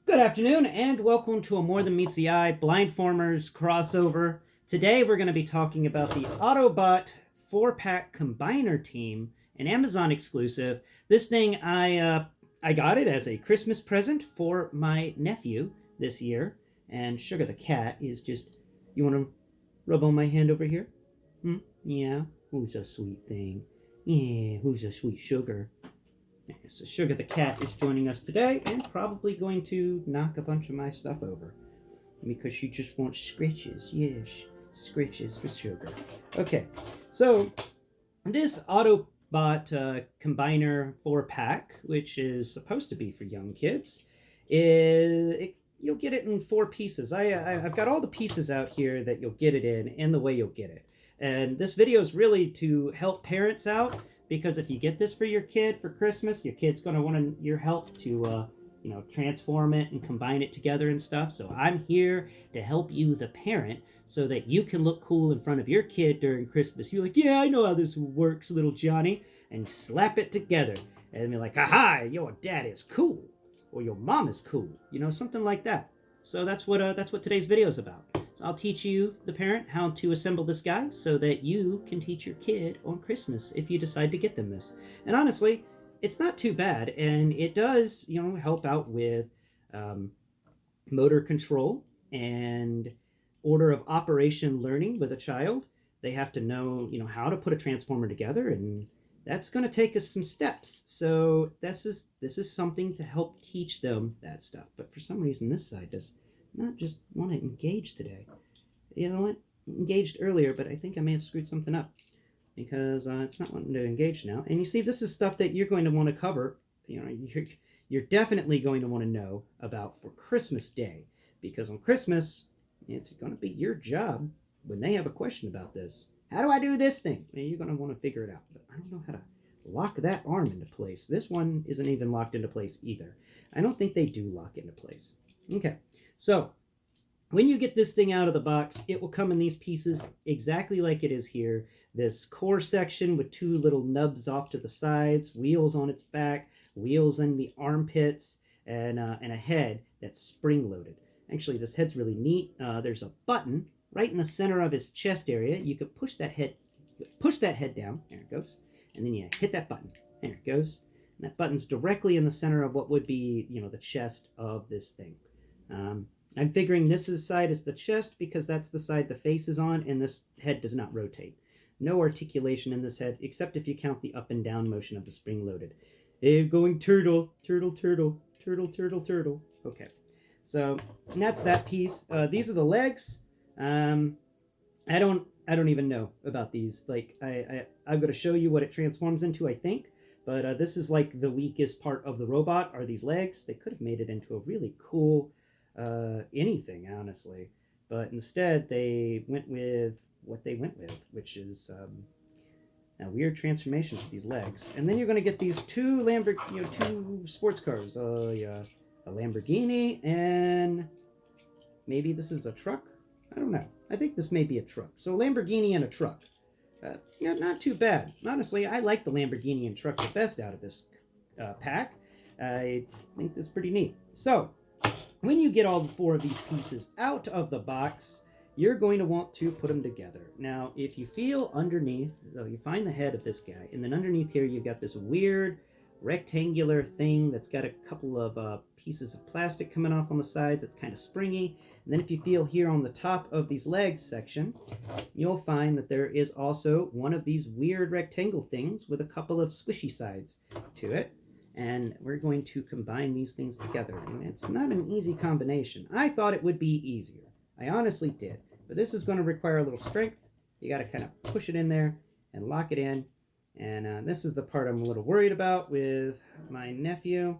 Good afternoon, and welcome to a More Than Meets the Eye Blindformers crossover. Today we're going to be talking about the Autobot 4-pack combiner team, an Amazon exclusive. This thing, I got it as a Christmas present for my nephew this year, and Sugar the cat is just... You want to rub on my hand over here? Yeah? Who's a sweet thing? Yeah, who's a sweet Sugar? So Sugar the cat is joining us today and probably going to knock a bunch of my stuff over because she just wants scritches. Yes, scritches for Sugar. Okay, so this Autobot Combiner 4-pack, which is supposed to be for young kids, you'll get it in 4 pieces. I've got all the pieces out here that you'll get it in and the way you'll get it. And this video is really to help parents out, because if you get this for your kid for Christmas, your kid's going to want your help to, transform it and combine it together and stuff. So I'm here to help you, the parent, so that you can look cool in front of your kid during Christmas. You're like, yeah, I know how this works, little Johnny. And slap it together. And be like, aha, your dad is cool. Or your mom is cool. Something like that. So that's what today's video is about. So I'll teach you, the parent, how to assemble this guy so that you can teach your kid on Christmas if you decide to get them this. And honestly, it's not too bad, and it does, help out with motor control and order of operation learning with a child. They have to know, how to put a transformer together, and that's going to take us some steps. So this is something to help teach them that stuff. But for some reason, this side does not just want to engage today. You know what? Engaged earlier, but I think I may have screwed something up because it's not wanting to engage now. And you see, this is stuff that you're going to want to cover. You're definitely going to want to know about for Christmas Day, because on Christmas, it's going to be your job when they have a question about this. How do I do this thing? Well, you're going to want to figure it out. But I don't know how to lock that arm into place. This one isn't even locked into place either. I don't think they do lock into place. Okay, so when you get this thing out of the box, it will come in these pieces exactly like it is here. This core section with 2 little nubs off to the sides, wheels on its back, wheels in the armpits, and a head that's spring-loaded. Actually, this head's really neat. There's a button right in the center of his chest area. You could push that head down. There it goes. And then you hit that button. There it goes. And that button's directly in the center of what would be, the chest of this thing. I'm figuring this side is the chest because that's the side the face is on, and this head does not rotate. No articulation in this head, except if you count the up and down motion of the spring-loaded. They're going turtle, turtle, turtle, turtle, turtle, turtle. Okay, so and that's that piece. These are the legs. I don't even know about these. Like I'm going to show you what it transforms into, I think. But this is like the weakest part of the robot are these legs. They could have made it into a really cool anything, honestly. But instead, they went with what they went with, which is a weird transformation of these legs. And then you're going to get these 2 two sports cars. A Lamborghini, and maybe this is a truck? I don't know. I think this may be a truck. So a Lamborghini and a truck. Not too bad. Honestly, I like the Lamborghini and truck the best out of this pack. I think that's pretty neat. So, when you get all 4 of these pieces out of the box, you're going to want to put them together. Now, if you feel underneath, so you find the head of this guy, and then underneath here you've got this weird rectangular thing that's got a couple of pieces of plastic coming off on the sides. It's kind of springy. And then if you feel here on the top of these legs section, you'll find that there is also one of these weird rectangle things with a couple of squishy sides to it. And we're going to combine these things together. And it's not an easy combination. I thought it would be easier. I honestly did. But this is going to require a little strength. You got to kind of push it in there and lock it in. And this is the part I'm a little worried about with my nephew.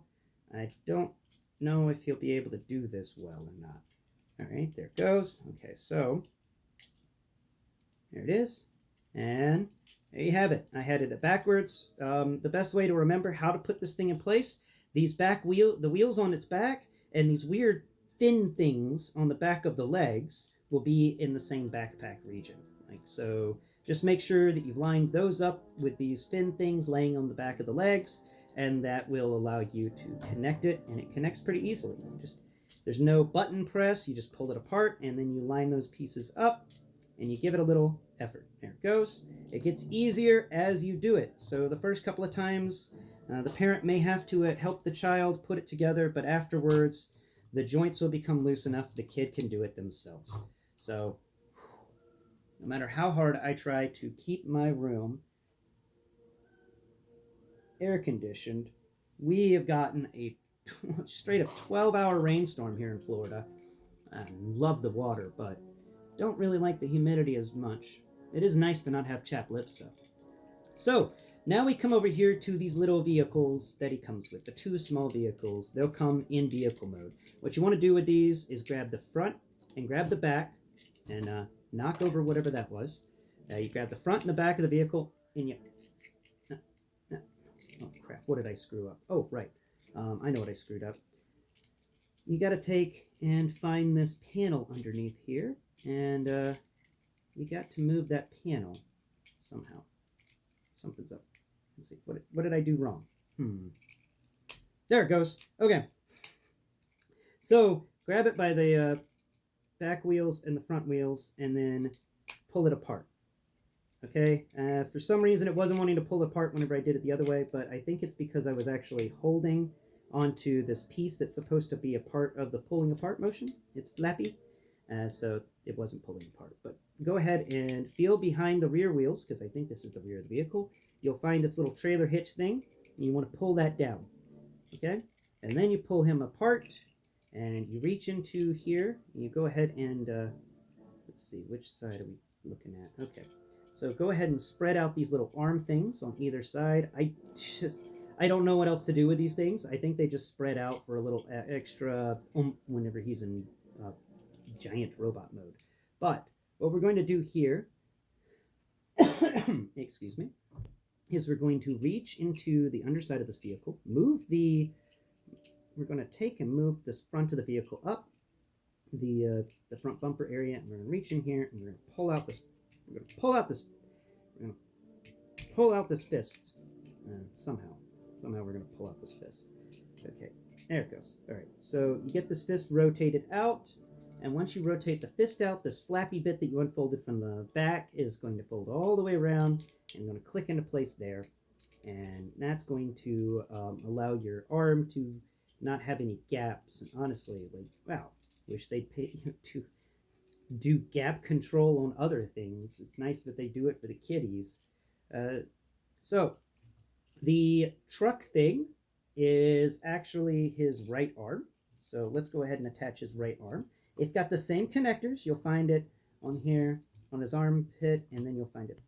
I don't know if he'll be able to do this well or not. All right, there it goes. Okay, so there it is. And there you have it. I had it backwards. The best way to remember how to put this thing in place, the wheels on its back, and these weird thin things on the back of the legs will be in the same backpack region. Like so. Just make sure that you've lined those up with these fin things laying on the back of the legs, and that will allow you to connect it, and it connects pretty easily. You just There's no button press. You just pull it apart, and then you line those pieces up, and you give it a little effort. There it goes. It gets easier as you do it. So the first couple of times, the parent may have to help the child put it together, but afterwards, the joints will become loose enough the kid can do it themselves. So no matter how hard I try to keep my room air conditioned, we have gotten a straight up 12-hour rainstorm here in Florida. I love the water, but don't really like the humidity as much. It is nice to not have chapped lips, though. So, now we come over here to these little vehicles that he comes with, the two small vehicles. They'll come in vehicle mode. What you want to do with these is grab the front and grab the back and knock over whatever that was. You grab the front and the back of the vehicle, and you... Oh, crap. What did I screw up? Oh, right. I know what I screwed up. You got to take and find this panel underneath here, and you got to move that panel somehow. Something's up. Let's see. What did I do wrong? There it goes. Okay. So grab it by the back wheels and the front wheels, and then pull it apart. Okay. For some reason, it wasn't wanting to pull apart whenever I did it the other way, but I think it's because I was actually holding onto this piece that's supposed to be a part of the pulling apart motion. It's flappy, so it wasn't pulling apart. But go ahead and feel behind the rear wheels, because I think this is the rear of the vehicle. You'll find this little trailer hitch thing, and you want to pull that down. Okay? And then you pull him apart, and you reach into here, and you go ahead and, let's see, which side are we looking at? Okay. So go ahead and spread out these little arm things on either side. I don't know what else to do with these things. I think they just spread out for a little extra oomph whenever he's in giant robot mode. But what we're going to do here, excuse me, is we're going to reach into the underside of this vehicle, we're going to take and move this front of the vehicle up, the front bumper area, and we're going to reach in here, and we're going to pull out this, fist, somehow we're going to pull out this fist. Okay, there it goes. All right, so you get this fist rotated out, and once you rotate the fist out, this flappy bit that you unfolded from the back is going to fold all the way around and going to click into place there, and that's going to allow your arm to not have any gaps. And honestly, like, wow, wish they'd pay you to do gap control on other things. It's nice that they do it for the kiddies. So the truck thing is actually his right arm. So let's go ahead and attach his right arm. It's got the same connectors. You'll find it on here, on his armpit, and then you'll find it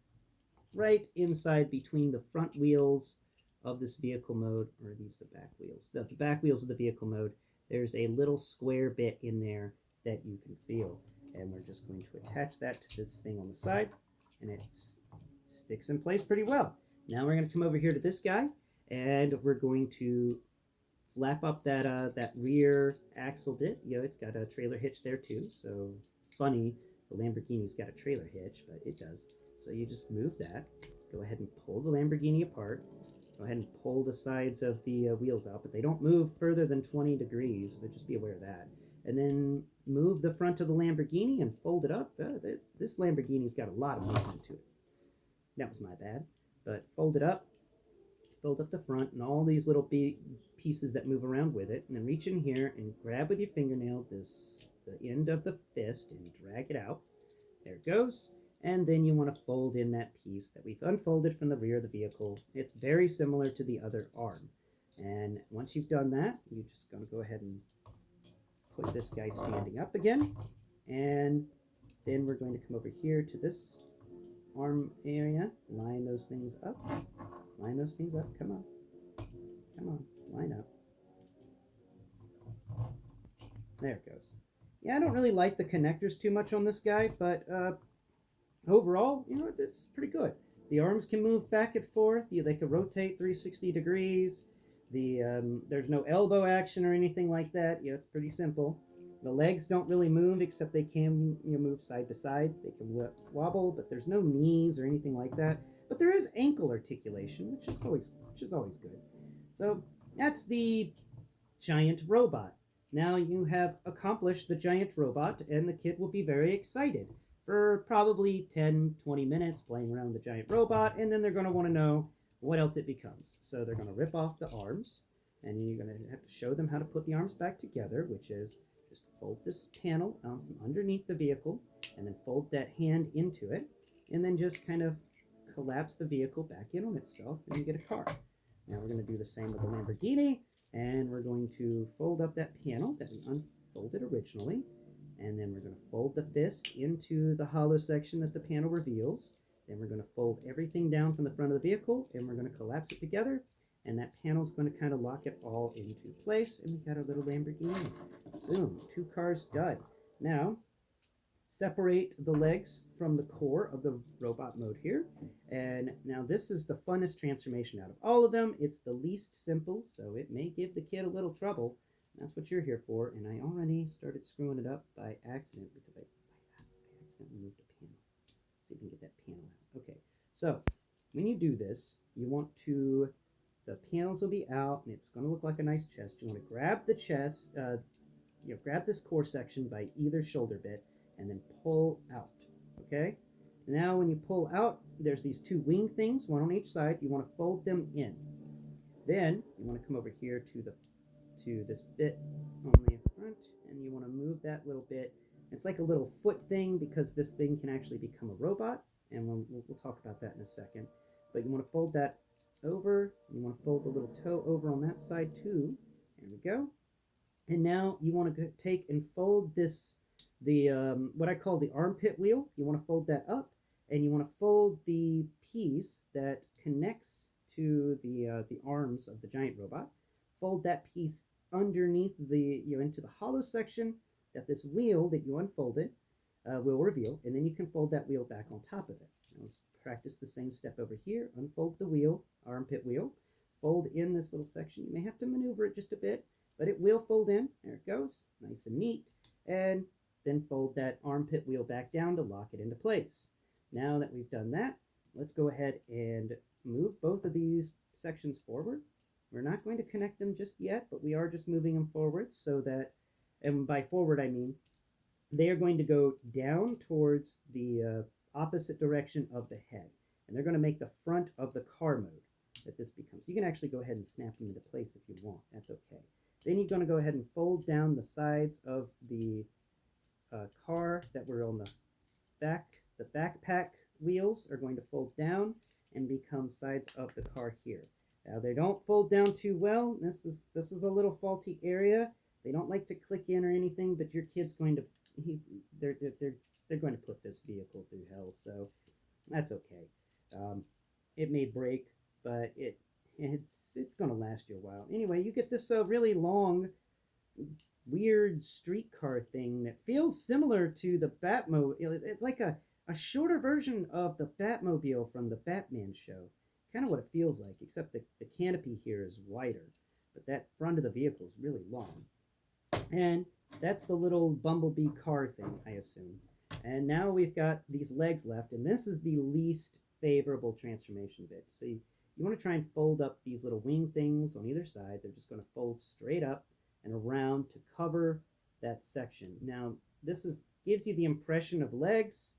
right inside between the front wheels of this vehicle mode, or are these the back wheels? The back wheels of the vehicle mode. There's a little square bit in there that you can feel. And we're just going to attach that to this thing on the side, and it sticks in place pretty well. Now we're going to come over here to this guy, and we're going to flap up that rear axle bit. You know, it's got a trailer hitch there too, so funny, the Lamborghini's got a trailer hitch, but it does. So you just move that, go ahead and pull the Lamborghini apart, go ahead and pull the sides of the wheels out, but they don't move further than 20 degrees, so just be aware of that. And then move the front of the Lamborghini and fold it up. This Lamborghini's got a lot of movement to it. That was my bad. But fold it up, fold up the front, and all these little pieces that move around with it. And then reach in here and grab with your fingernail the end of the fist and drag it out. There it goes. And then you want to fold in that piece that we've unfolded from the rear of the vehicle. It's very similar to the other arm. And once you've done that, you're just going to go ahead and put this guy standing up again, and then we're going to come over here to this arm area, line those things up, come on, line up. There it goes. Yeah, I don't really like the connectors too much on this guy, but overall, you know, it's pretty good. The arms can move back and forth, they can rotate 360 degrees. There's no elbow action or anything like that. Yeah, it's pretty simple. The legs don't really move, except they can move side to side. They can wobble, but there's no knees or anything like that. But there is ankle articulation, which is always good. So that's the giant robot. Now you have accomplished the giant robot, and the kid will be very excited for probably 10, 20 minutes playing around with the giant robot, and then they're going to want to know what else it becomes. So they're going to rip off the arms, and you're going to have to show them how to put the arms back together, which is just fold this panel out from underneath the vehicle, and then fold that hand into it, and then just kind of collapse the vehicle back in on itself, and you get a car. Now we're going to do the same with the Lamborghini, and we're going to fold up that panel that we unfolded originally, and then we're going to fold the fist into the hollow section that the panel reveals. Then we're going to fold everything down from the front of the vehicle, and we're going to collapse it together, and that panel is going to kind of lock it all into place, and we got our little Lamborghini. Boom, 2 cars done. Now separate the legs from the core of the robot mode here. And now this is the funnest transformation out of all of them. It's the least simple, so it may give the kid a little trouble. That's what you're here for. And I already started screwing it up by accident because I accidentally moved a panel. See if we can get that panel out. Okay, so when you do this, you want to, the panels will be out and it's going to look like a nice chest. You want to grab the chest, grab this core section by either shoulder bit and then pull out, okay? Now when you pull out, there's these 2 wing things, one on each side. You want to fold them in. Then you want to come over here to this bit on the front, and you want to move that little bit. It's like a little foot thing because this thing can actually become a robot, and we'll talk about that in a second. But you want to fold that over. You want to fold the little toe over on that side too. There we go. And now you want to take and fold this, what I call the armpit wheel. You want to fold that up, and you want to fold the piece that connects to the arms of the giant robot. Fold that piece underneath into the hollow section that this wheel that you unfolded will reveal, and then you can fold that wheel back on top of it. Now let's practice the same step over here. Unfold the wheel, armpit wheel. Fold in this little section. You may have to maneuver it just a bit, but it will fold in. There it goes, nice and neat. And then fold that armpit wheel back down to lock it into place. Now that we've done that, let's go ahead and move both of these sections forward. We're not going to connect them just yet, but we are just moving them forward so that, and by forward I mean, they are going to go down towards the opposite direction of the head. And they're going to make the front of the car mode that this becomes. You can actually go ahead and snap them into place if you want. That's okay. Then you're going to go ahead and fold down the sides of the car that were on the back. The backpack wheels are going to fold down and become sides of the car here. Now they don't fold down too well. This is a little faulty area. They don't like to click in or anything, but your kid's going to they're going to put this vehicle through hell, so that's okay. It may break, but it's going to last you a while. Anyway, you get this really long, weird streetcar thing that feels similar to the Batmobile. It's like a shorter version of the Batmobile from the Batman show. Kind of what it feels like, except the canopy here is wider, but that front of the vehicle is really long. And that's the little bumblebee car thing, I assume. And now we've got these legs left, and this is the least favorable transformation bit. So you want to try and fold up these little wing things on either side. They're just going to fold straight up and around to cover that section. Now, gives you the impression of legs,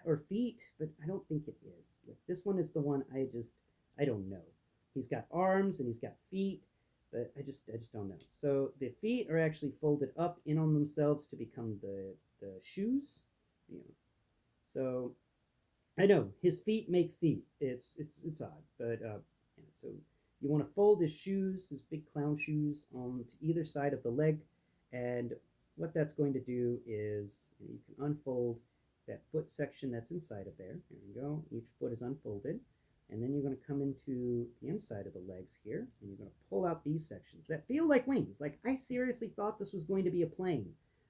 or feet, but I don't think it is. Like, this one is the one I don't know. He's got arms and he's got feet, but I just don't know. So the feet are actually folded up in on themselves to become the shoes. So I know his feet make feet. It's odd, but so you want to fold his shoes, his big clown shoes, on to either side of the leg, and what that's going to do is you can unfold that foot section that's inside of there. There you go. Each foot is unfolded. And then you're going to come into the inside of the legs here, and you're going to pull out these sections that feel like wings. Like, I seriously thought this was going to be a plane.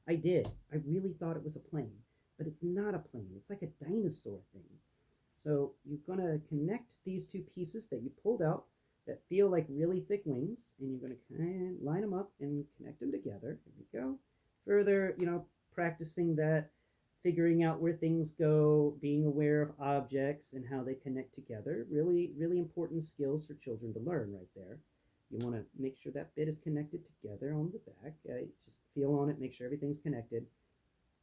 I did. I really thought it was a plane. But it's not a plane. It's like a dinosaur thing. So you're going to connect these 2 pieces that you pulled out that feel like really thick wings, and you're going to kind of line them up and connect them together. There we go. Further, practicing that, figuring out where things go, being aware of objects and how they connect together. Really, really important skills for children to learn right there. You want to make sure that bit is connected together on the back. Just feel on it, make sure everything's connected.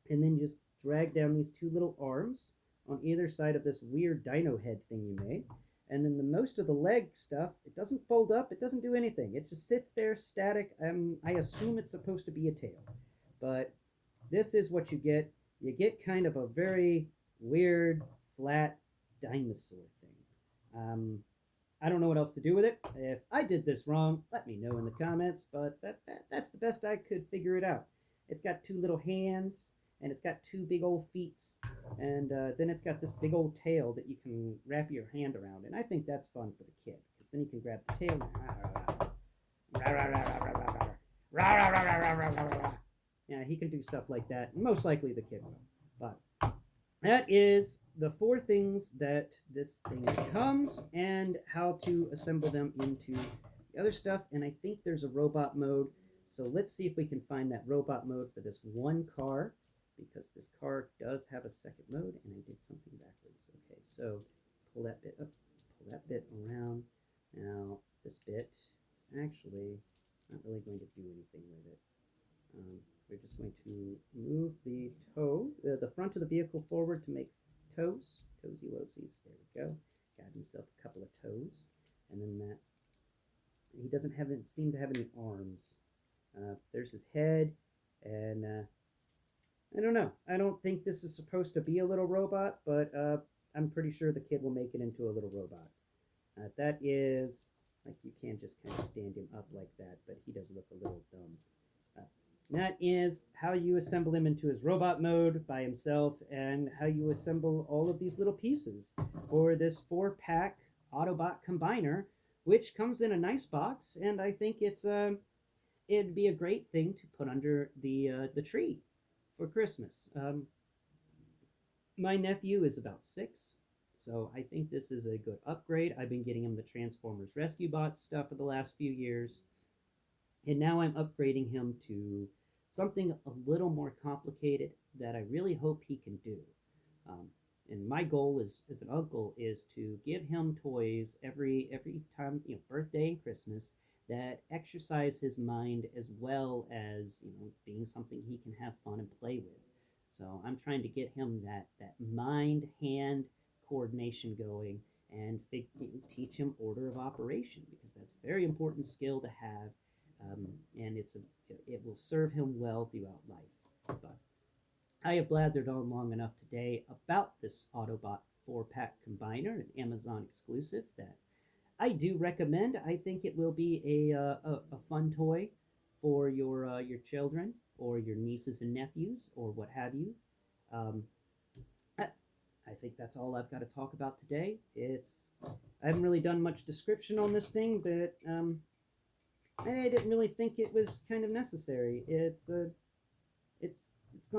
And then just drag down these two little arms on either side of this weird dino head thing you made. And then the most of the leg stuff, it doesn't fold up, it doesn't do anything. It just sits there static. I assume it's supposed to be a tail. But this is what you get. You get kind of a very weird, flat dinosaur thing. I don't know what else to do with it. If I did this wrong, let me know in the comments, but that's the best I could figure it out. It's got two little hands, and it's got two big old feet, and then it's got this big old tail that you can wrap your hand around, and I think that's fun for the kid, because then you can grab the tail and yeah, he can do stuff like that. Most likely the kid will. But that is the 4 things that this thing comes and how to assemble them into the other stuff. And I think there's a robot mode. So let's see if we can find that robot mode for this one car, because this car does have a second mode, and I did something backwards. Okay, so pull that bit up, pull that bit around. Now this bit is actually not really going to do anything with it. We're just going to move the the front of the vehicle forward to make toes, toesy woesies. There we go. Got himself a couple of toes, and then that he doesn't seem to have any arms. There's his head, and I don't know. I don't think this is supposed to be a little robot, but I'm pretty sure the kid will make it into a little robot. That is, like, you can't just kind of stand him up like that, but he does look a little dumb. That is how you assemble him into his robot mode by himself, and how you assemble all of these little pieces for this 4-pack Autobot combiner, which comes in a nice box, and I think it'd be a great thing to put under the tree for Christmas. My nephew is about 6, so I think this is a good upgrade. I've been getting him the Transformers Rescue Bot stuff for the last few years, and now I'm upgrading him to something a little more complicated that I really hope he can do. And my goal as an uncle is to give him toys every time, birthday and Christmas, that exercise his mind as well as, being something he can have fun and play with. So I'm trying to get him that mind-hand coordination going, and teach him order of operation, because that's a very important skill to have. And it will serve him well throughout life. But I have blathered on long enough today about this Autobot 4-pack combiner, an Amazon exclusive that I do recommend. I think it will be a fun toy for your children or your nieces and nephews or what have you. I think that's all I've got to talk about today. I haven't really done much description on this thing, but I didn't really think it was kind of necessary. It's going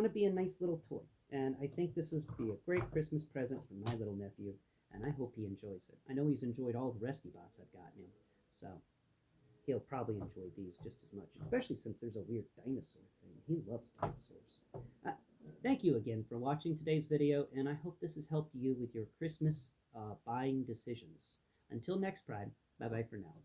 to be a nice little toy, and I think this is be a great Christmas present for my little nephew, and I hope he enjoys it. I know he's enjoyed all the rescue bots I've gotten him, so he'll probably enjoy these just as much, especially since there's a weird dinosaur thing. He loves dinosaurs. Thank you again for watching today's video, and I hope this has helped you with your Christmas buying decisions. Until next time, bye-bye for now.